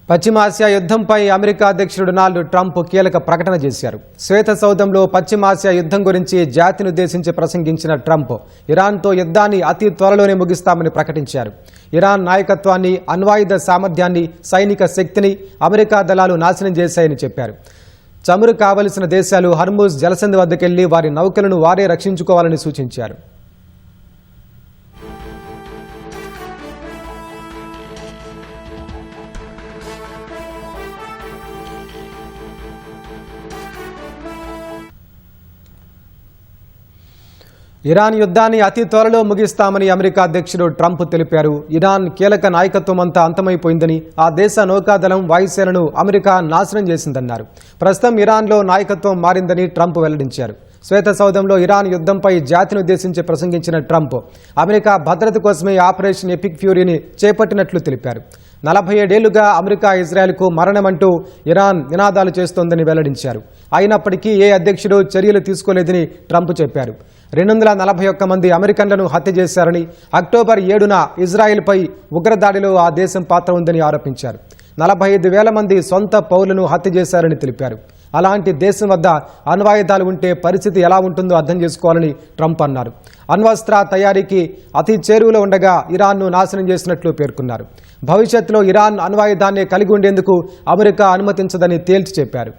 పశ్చిమాసియా యుద్ధంపై అమెరికా అధ్యక్షుడు Donald Trump కీలక ప్రకటన చేశారు. శ్వేత సౌధంలో పశ్చిమాసియా యుద్ధం గురించి జాతిని ఉద్దేశించి ప్రసంగించిన ట్రంప్ ఇరాన్తో యుద్ధాన్ని అతి త్వరలోనే ముగిస్తామని ప్రకటించారు. ఇరాన్ నాయకత్వాన్ని, అణ్వాయుధ సామర్థ్యాన్ని, సైనిక శక్తిని అమెరికా దళాలు నాశనం చేశాయని చెప్పారు. చమురు కావలసిన దేశాలు హర్ముజ్ జలసంధి వద్దకెళ్లి వారి నౌకలను వారే రక్షించుకోవాలని సూచించారు. ఇరాన్ యుద్ధాన్ని అతి త్వరలో ముగిస్తామని అమెరికా అధ్యక్షుడు ట్రంప్ తెలిపారు. ఇరాన్ కీలక నాయకత్వం అంతా అంతమైపోయిందని, ఆ దేశ నౌకాదళం, వాయుసేనను అమెరికా నాశనం చేసిందన్నారు. ప్రస్తుతం ఇరాన్లో నాయకత్వం మారిందని ట్రంప్ వెల్లడించారు. శ్వేత సౌధంలో ఇరాన్ యుద్ధంపై జాతిని ఉద్దేశించి ప్రసంగించిన ట్రంప్ అమెరికా భద్రత కోసమే ఆపరేషన్ ఎపిక్ ఫ్యూరీని చేపట్టినట్లు తెలిపారు. 47 ఏళ్లుగా అమెరికా ఇజ్రాయెల్కు మరణమంటూ ఇరాన్ నినాదాలు చేస్తోందని వెల్లడించారు. అయినప్పటికీ ఏ అధ్యక్షుడు చర్యలు తీసుకోలేదని ట్రంప్ చెప్పారు. 241 మంది అమెరికన్లను హత్య చేశారని, అక్టోబర్ 7న ఇజ్రాయెల్పై ఉగ్రదాడిలో ఆ దేశం పాత్ర ఉందని ఆరోపించారు. 45,000 మంది సొంత పౌరులను హత్య చేశారని తెలిపారు. అలాంటి దేశం వద్ద అణ్వాయుధాలు ఉంటే పరిస్థితి ఎలా ఉంటుందో అర్థం చేసుకోవాలని ట్రంప్ అన్నారు. అణ్వస్త్ర తయారీకి అతి చేరువలో ఉండగా ఇరాన్ను నాశనం చేసినట్లు పేర్కొన్నారు. భవిష్యత్తులో ఇరాన్ అణ్వాయుధాన్ని కలిగి ఉండేందుకు అమెరికా అనుమతించదని తేల్చి చెప్పారు.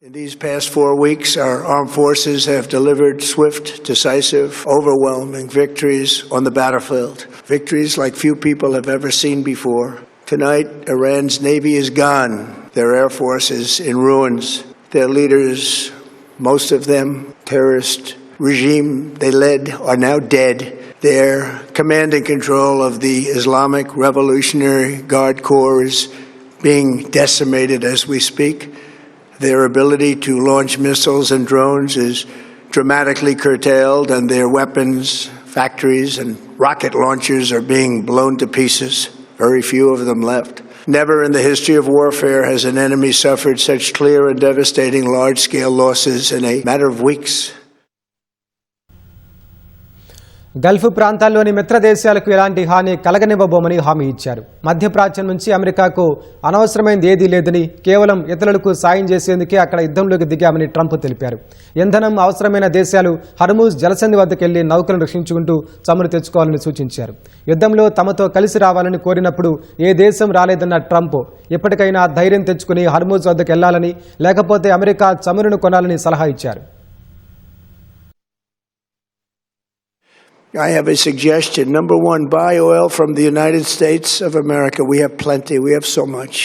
In these past 4 weeks, our armed forces have delivered swift, decisive, overwhelming victories on the battlefield. Victories like few people have ever seen before. Tonight, Iran's navy is gone. Their air force is in ruins. Their leaders, most of them terrorist regime they led, are now dead. Their command and control of the Islamic Revolutionary Guard Corps is being decimated as we speak. Their ability to launch missiles and drones is dramatically curtailed, and their weapons factories and rocket launchers are being blown to pieces. Very few of them left. Never in the history of warfare has an enemy suffered such clear and devastating large-scale losses in a matter of weeks. Gulf ప్రాంతాల్లోని మిత్ర దేశాలకు ఎలాంటి హాని కలగనివ్వబోమని హామీ ఇచ్చారు. మధ్యప్రాచ్యం నుంచి అమెరికాకు అనవసరమైనది ఏదీ లేదని, కేవలం ఇతరులకు సాయం చేసేందుకే అక్కడ యుద్ధంలోకి దిగామని ట్రంప్ తెలిపారు. ఇంధనం అవసరమైన దేశాలు హర్ముజ్ జలసంధి వద్దకెళ్లి నౌకలను రక్షించుకుంటూ చమురు తెచ్చుకోవాలని సూచించారు. యుద్ధంలో తమతో కలిసి రావాలని కోరినప్పుడు ఏ దేశం రాలేదన్న ట్రంప్ ఇప్పటికైనా ధైర్యం తెచ్చుకుని హర్ముజ్ వద్దకు వెళ్లాలని, లేకపోతే అమెరికా చమురును కొనాలని సలహా ఇచ్చారు. I have a suggestion. Number one, buy oil from the United States of America. We have plenty. We have so much.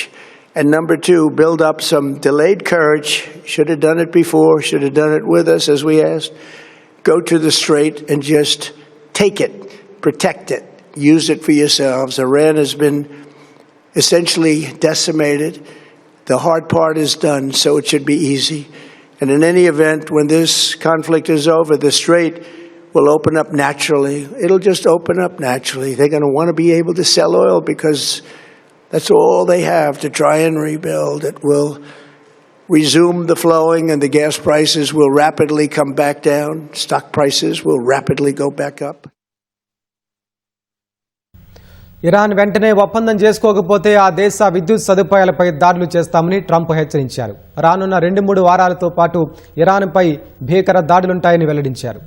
And number two, build up some delayed courage. Should have done it before. Should have done it with us, as we asked. Go to the Strait and just take it. Protect it. Use it for yourselves. Iran has been essentially decimated. The hard part is done, so it should be easy. And in any event, when this conflict is over, the Strait will open up naturally. It'll just open up naturally. They're going to want to be able to sell oil because that's all they have to try and rebuild. It will resume the flowing and the gas prices will rapidly come back down. Stock prices will rapidly go back up. Iran వెంటనే ఒప్పందం చేసుకోకపోతే ఆ దేశ విద్యుత్ సదుపాయాలపై దాడులు చేస్తామని Trump హెచ్చరించారు. రానున్న 2-3 వారాలతో పాటు ఇరాన్పై భీకర దాడులుంటాయని వెల్లడించారు.